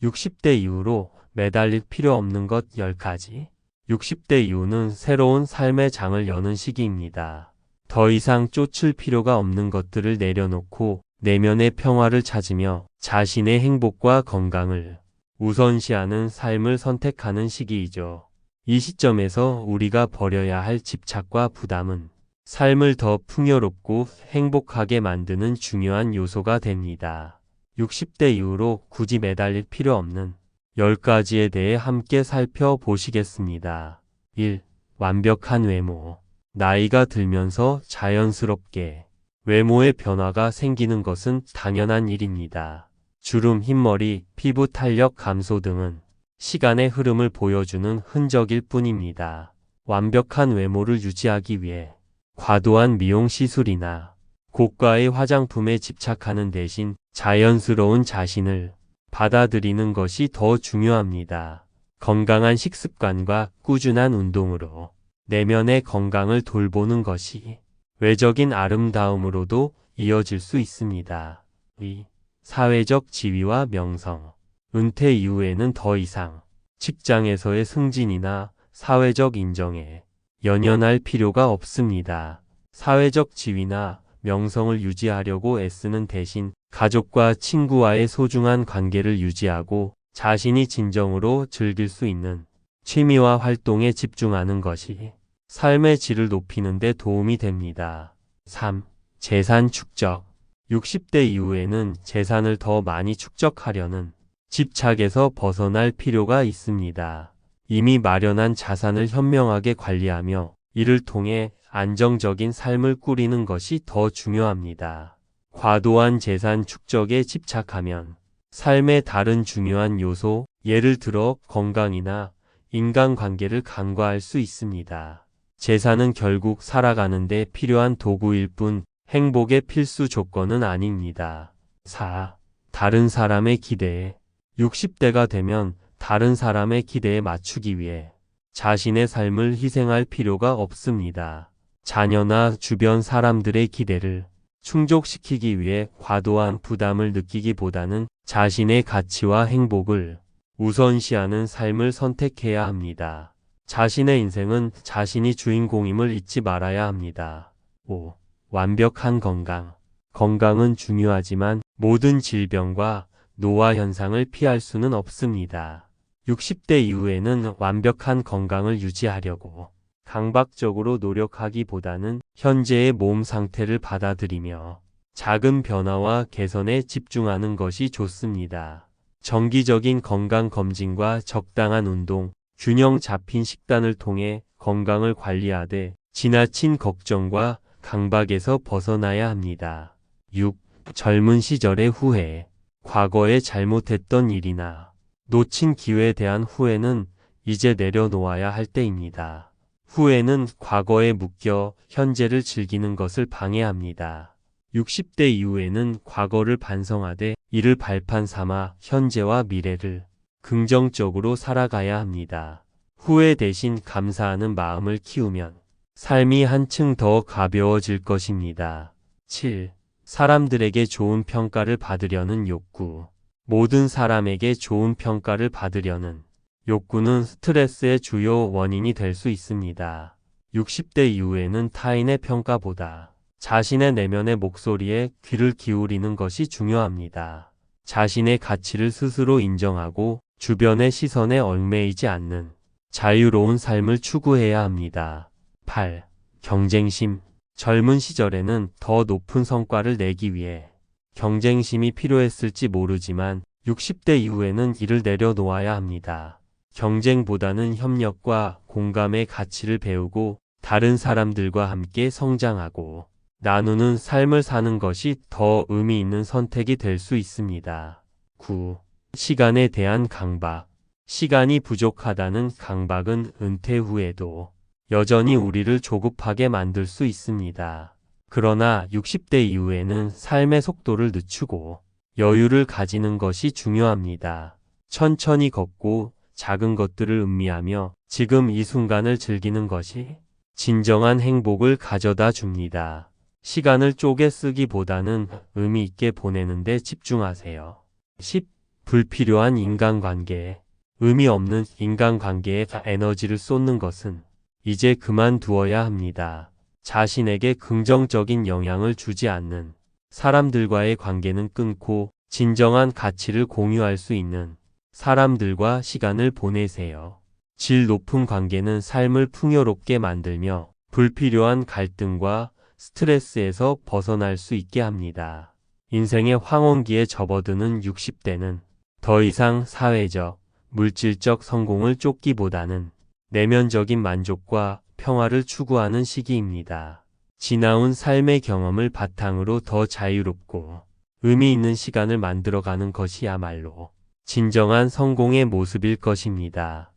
60대 이후로 매달릴 필요 없는 것 10가지. 60대 이후는 새로운 삶의 장을 여는 시기입니다. 더 이상 쫓을 필요가 없는 것들을 내려놓고 내면의 평화를 찾으며 자신의 행복과 건강을 우선시하는 삶을 선택하는 시기이죠. 이 시점에서 우리가 버려야 할 집착과 부담은 삶을 더 풍요롭고 행복하게 만드는 중요한 요소가 됩니다. 60대 이후로 굳이 매달릴 필요 없는 10가지에 대해 함께 살펴보시겠습니다. 1. 완벽한 외모. 나이가 들면서 자연스럽게 외모의 변화가 생기는 것은 당연한 일입니다. 주름, 흰머리, 피부 탄력 감소 등은 시간의 흐름을 보여주는 흔적일 뿐입니다. 완벽한 외모를 유지하기 위해 과도한 미용 시술이나 고가의 화장품에 집착하는 대신 자연스러운 자신을 받아들이는 것이 더 중요합니다. 건강한 식습관과 꾸준한 운동으로 내면의 건강을 돌보는 것이 외적인 아름다움으로도 이어질 수 있습니다. 2. 사회적 지위와 명성. 은퇴 이후에는 더 이상 직장에서의 승진이나 사회적 인정에 연연할 필요가 없습니다. 사회적 지위나 명성을 유지하려고 애쓰는 대신 가족과 친구와의 소중한 관계를 유지하고 자신이 진정으로 즐길 수 있는 취미와 활동에 집중하는 것이 삶의 질을 높이는 데 도움이 됩니다. 3. 재산 축적. 60대 이후에는 재산을 더 많이 축적하려는 집착에서 벗어날 필요가 있습니다. 이미 마련한 자산을 현명하게 관리하며 이를 통해 안정적인 삶을 꾸리는 것이 더 중요합니다. 과도한 재산 축적에 집착하면 삶의 다른 중요한 요소, 예를 들어 건강이나 인간관계를 간과할 수 있습니다. 재산은 결국 살아가는 데 필요한 도구일 뿐 행복의 필수 조건은 아닙니다. 4. 다른 사람의 기대에. 60대가 되면 다른 사람의 기대에 맞추기 위해 자신의 삶을 희생할 필요가 없습니다. 자녀나 주변 사람들의 기대를 충족시키기 위해 과도한 부담을 느끼기보다는 자신의 가치와 행복을 우선시하는 삶을 선택해야 합니다. 자신의 인생은 자신이 주인공임을 잊지 말아야 합니다. 5. 완벽한 건강. 건강은 중요하지만 모든 질병과 노화 현상을 피할 수는 없습니다. 60대 이후에는 완벽한 건강을 유지하려고 강박적으로 노력하기보다는 현재의 몸 상태를 받아들이며 작은 변화와 개선에 집중하는 것이 좋습니다. 정기적인 건강 검진과 적당한 운동, 균형 잡힌 식단을 통해 건강을 관리하되 지나친 걱정과 강박에서 벗어나야 합니다. 6. 젊은 시절의 후회. 과거에 잘못했던 일이나 놓친 기회에 대한 후회는 이제 내려놓아야 할 때입니다. 후회는 과거에 묶여 현재를 즐기는 것을 방해합니다. 60대 이후에는 과거를 반성하되 이를 발판 삼아 현재와 미래를 긍정적으로 살아가야 합니다. 후회 대신 감사하는 마음을 키우면 삶이 한층 더 가벼워질 것입니다. 7. 사람들에게 좋은 평가를 받으려는 욕구. 모든 사람에게 좋은 평가를 받으려는 욕구는 스트레스의 주요 원인이 될 수 있습니다. 60대 이후에는 타인의 평가보다 자신의 내면의 목소리에 귀를 기울이는 것이 중요합니다. 자신의 가치를 스스로 인정하고 주변의 시선에 얽매이지 않는 자유로운 삶을 추구해야 합니다. 8. 경쟁심. 젊은 시절에는 더 높은 성과를 내기 위해 경쟁심이 필요했을지 모르지만 60대 이후에는 이를 내려놓아야 합니다. 경쟁보다는 협력과 공감의 가치를 배우고 다른 사람들과 함께 성장하고 나누는 삶을 사는 것이 더 의미 있는 선택이 될 수 있습니다. 9. 시간에 대한 강박. 시간이 부족하다는 강박은 은퇴 후에도 여전히 우리를 조급하게 만들 수 있습니다. 그러나 60대 이후에는 삶의 속도를 늦추고 여유를 가지는 것이 중요합니다. 천천히 걷고 작은 것들을 음미하며 지금 이 순간을 즐기는 것이 진정한 행복을 가져다 줍니다. 시간을 쪼개 쓰기보다는 의미 있게 보내는 데 집중하세요. 10. 불필요한 인간관계, 의미 없는 인간관계에 에너지를 쏟는 것은 이제 그만두어야 합니다. 자신에게 긍정적인 영향을 주지 않는 사람들과의 관계는 끊고 진정한 가치를 공유할 수 있는 사람들과 시간을 보내세요. 질 높은 관계는 삶을 풍요롭게 만들며 불필요한 갈등과 스트레스에서 벗어날 수 있게 합니다. 인생의 황혼기에 접어드는 60대는 더 이상 사회적, 물질적 성공을 쫓기보다는 내면적인 만족과 평화를 추구하는 시기입니다. 지나온 삶의 경험을 바탕으로 더 자유롭고 의미 있는 시간을 만들어가는 것이야말로 진정한 성공의 모습일 것입니다.